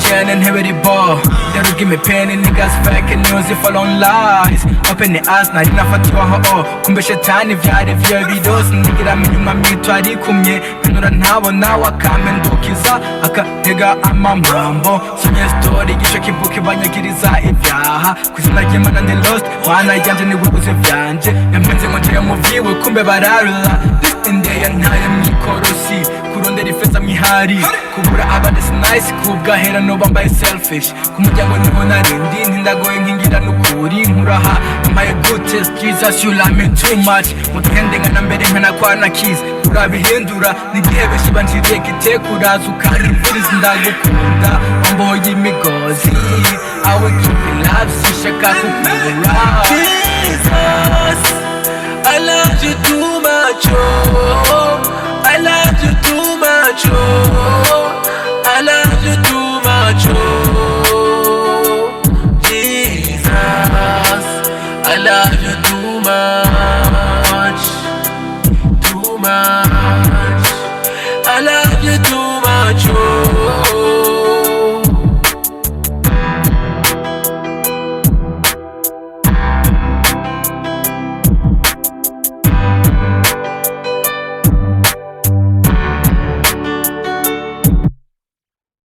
again and here it ball. They don't give me pain and niggas fake news if all on lies. Open the eyes na inafatiwa ho kumbe shetani vyari vyo bidosi nigira minyuma mitu arikumye kanura ntabona wakamendukiza akatega amamambo sonye story gisho kibuki banyagiriza ibyaha kuzina ry'Imana ndi lost wana yanje niguguze vyanje yamenze ngo ngiye muviwe kumbe bararula indeye ntaye mwikorosi kurondera ifeza mwihari kubura abandi si nice kubwahera no bambaye selfish kumuryango niho narindi ntindagoye nkingira n'ukuri nkuraha my good taste Jesus you love me too much mutende ngana mbere nkana kwana kiss urabihindura nigihebe shiba njiriye gitekura zukarivuriza ndagukunda wamboye imigozi I will give you love sishaka kukura Jesus I love you too much oh I love you too much oh I love you too much oh Jesus I love you too much too much I love you too much oh